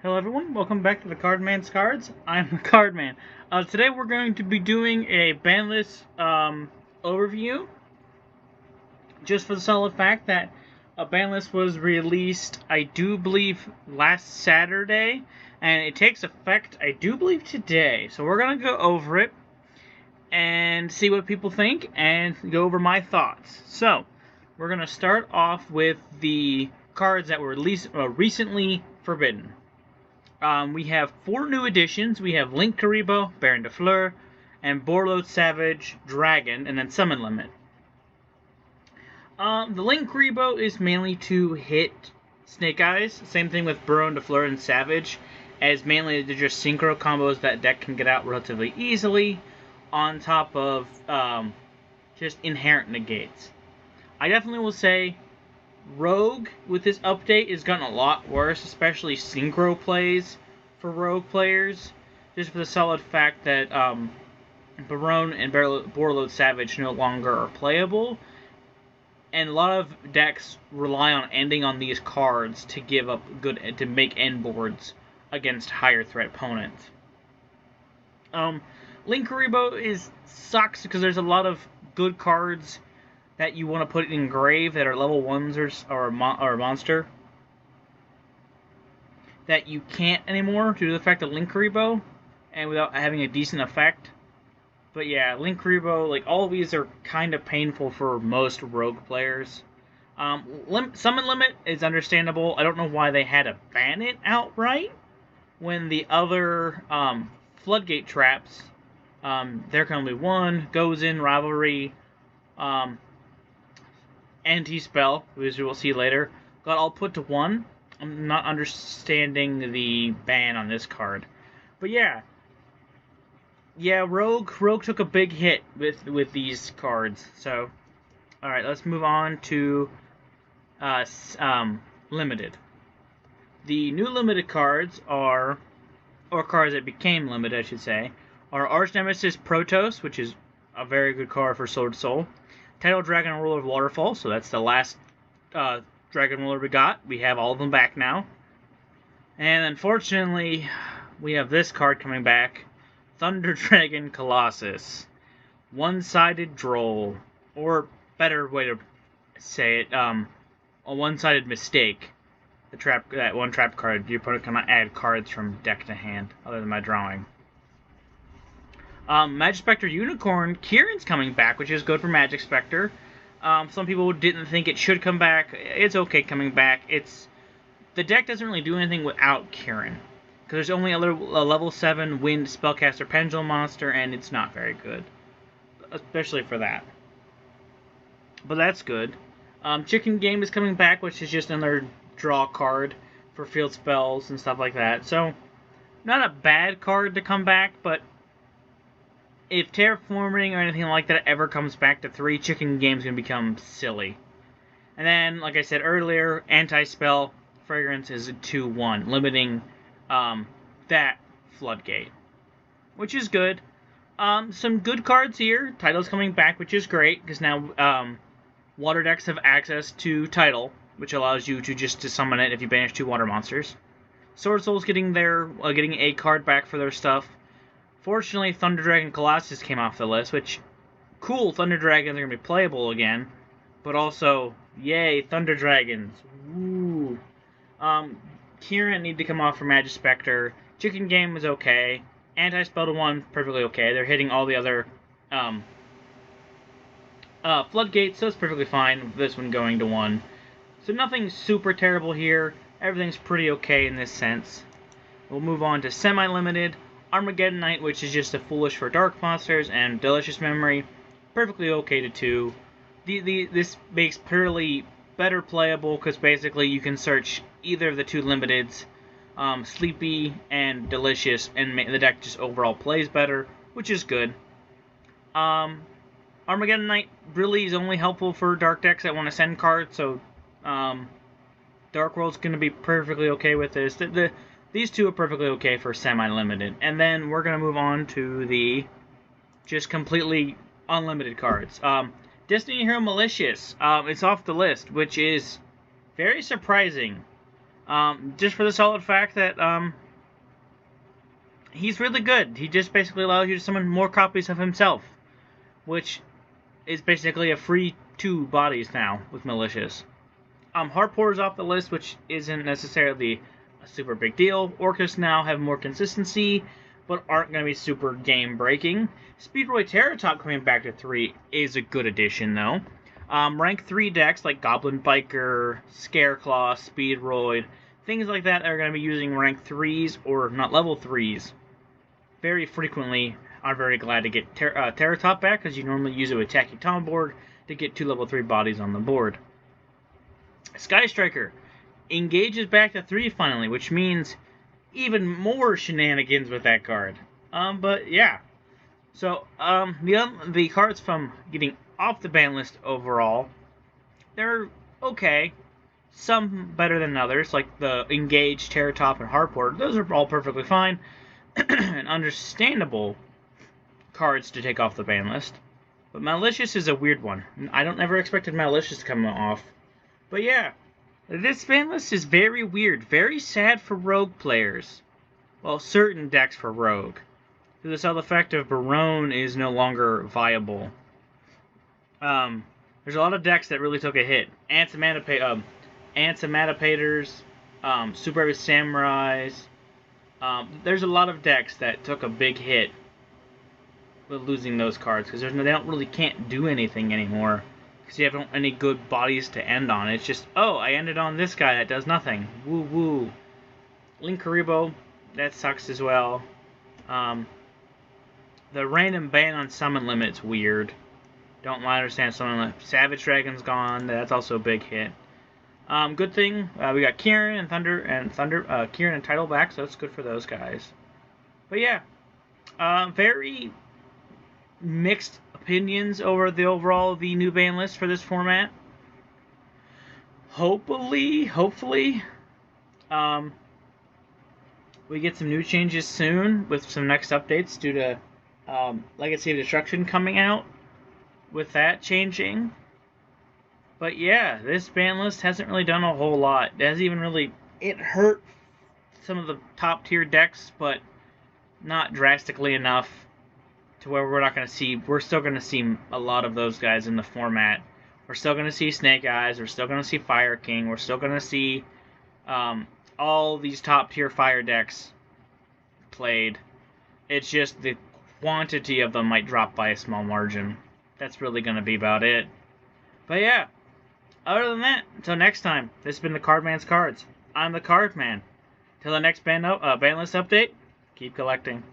Hello everyone, welcome back to the Cardman's Cards. I'm the Cardman. Today we're going to be doing a banlist overview, just for the solid fact that a banlist was released, I do believe, last Saturday, and it takes effect, I do believe, today. So we're going to go over it and see what people think and go over my thoughts. So, we're going to start off with the cards that were recently forbidden. We have 4 new additions. We have Link Karibo, Baron de Fleur, and Borload Savage Dragon, and then Summon Limit. The Link Karibo is mainly to hit Snake Eyes. Same thing with Baron de Fleur and Savage, as mainly they're just synchro combos that deck can get out relatively easily, on top of just inherent negates. I definitely will say Rogue, with this update, has gotten a lot worse, especially synchro plays for Rogue players, just for the solid fact that Baron and Borload Savage no longer are playable, and a lot of decks rely on ending on these cards to to make end boards against higher threat opponents. Link Karibo sucks because there's a lot of good cards that you want to put in grave that are level 1s or a monster that you can't anymore due to the fact of Link Karibo, and without having a decent effect. But yeah, Link Karibo, like, all of these are kind of painful for most Rogue players. Summon Limit is understandable. I don't know why they had to ban it outright when the other Floodgate traps, there can only one, Goes In, Rivalry, Anti-Spell, as we will see later, got all put to 1. I'm not understanding the ban on this card. But yeah, Rogue took a big hit with these cards. So, alright, let's move on to Limited. The new Limited cards are, or cards that became Limited, I should say, are Arch Nemesis Protoss, which is a very good card for Sword Soul. Tidal Dragon Ruler of Waterfall, so that's the last Dragon Ruler we got. We have all of them back now. And unfortunately, we have this card coming back. Thunder Dragon Colossus. One-sided Droll. Or, better way to say it, a one-sided mistake. That one trap card, your opponent cannot add cards from deck to hand, other than my drawing. Magic Spectre Unicorn, Kieran's coming back, which is good for Magic Spectre. Some people didn't think it should come back. It's okay coming back. The deck doesn't really do anything without Kieran, because there's only a level 7 Wind Spellcaster Pendulum monster, and it's not very good, especially for that. But that's good. Chicken Game is coming back, which is just another draw card for field spells and stuff like that. So, not a bad card to come back, but if Terraforming or anything like that ever comes back to 3, Chicken Game's going to become silly. And then, like I said earlier, Anti-Spell Fragrance is a 2-1, limiting that Floodgate, which is good. Some good cards here. Title's coming back, which is great, because now water decks have access to Title, which allows you to summon it if you banish 2 water monsters. Sword Soul's getting a card back for their stuff. Fortunately, Thunder Dragon Colossus came off the list, which, cool, Thunder Dragons are going to be playable again, but also, yay, Thunder Dragons, woo. Kieran need to come off for Magic Spectre. Chicken Game was okay. Anti-Spell to 1, perfectly okay. They're hitting all the other Floodgates, so it's perfectly fine with this one going to 1. So nothing super terrible here. Everything's pretty okay in this sense. We'll move on to Semi-Limited. Armageddon Knight, which is just a Foolish for Dark Monsters, and Delicious Memory, perfectly okay to 2. This makes purely better playable, because basically you can search either of the 2 limiteds, Sleepy and Delicious, and the deck just overall plays better, which is good. Armageddon Knight really is only helpful for dark decks that want to send cards, so Dark World's going to be perfectly okay with this. These 2 are perfectly okay for semi-limited. And then we're going to move on to the just completely unlimited cards. Destiny Hero Malicious. It's off the list, which is very surprising. Just for the solid fact that he's really good. He just basically allows you to summon more copies of himself, which is basically a free 2 bodies now with Malicious. Harpor's off the list, which isn't necessarily a super big deal. Orcus now have more consistency, but aren't going to be super game-breaking. Speedroid Terratop coming back to 3 is a good addition, though. Rank 3 decks like Goblin Biker, Scareclaw, Speedroid, things like that are going to be using rank 3s or not level 3s very frequently. I'm very glad to get Terratop back, because you normally use it with Tacky Tom board to get 2 level 3 bodies on the board. Sky Striker engages back to 3 finally, which means even more shenanigans with that card. But yeah. So, the cards from getting off the ban list overall, they're okay. Some better than others, like the Engage, Terratop, and Harport. Those are all perfectly fine and understandable cards to take off the ban list. But Malicious is a weird one. I don't ever expected Malicious to come off. But yeah, this ban list is very weird. Very sad for Rogue players. Well, certain decks for Rogue. The side effect of Barone is no longer viable. There's a lot of decks that really took a hit. Antimatators, Super Heavy Samurais. There's a lot of decks that took a big hit with losing those cards, because they can't do anything anymore, because you haven't any good bodies to end on. It's just, oh, I ended on this guy that does nothing. Woo woo. Linkuriboh, that sucks as well. The random ban on summon limit's weird. Don't understand summon limit. Savage Dragon's gone. That's also a big hit. Good thing we got Kieran and Kieran and Tidal back, so that's good for those guys. But yeah, very mixed opinions over the new ban list for this format. Hopefully, we get some new changes soon with some next updates due to Legacy of Destruction coming out, with that changing. But yeah, this ban list hasn't really done a whole lot. It hasn't even really... It hurt some of the top tier decks, but not drastically enough to where we're still going to see a lot of those guys in the format. We're still going to see Snake Eyes, we're still going to see Fire King, we're still going to see all these top tier fire decks played. It's just the quantity of them might drop by a small margin. That's really going to be about it. But yeah, other than that, until next time, this has been the Cardman's Cards. I'm the Cardman. Till the next ban list update, keep collecting.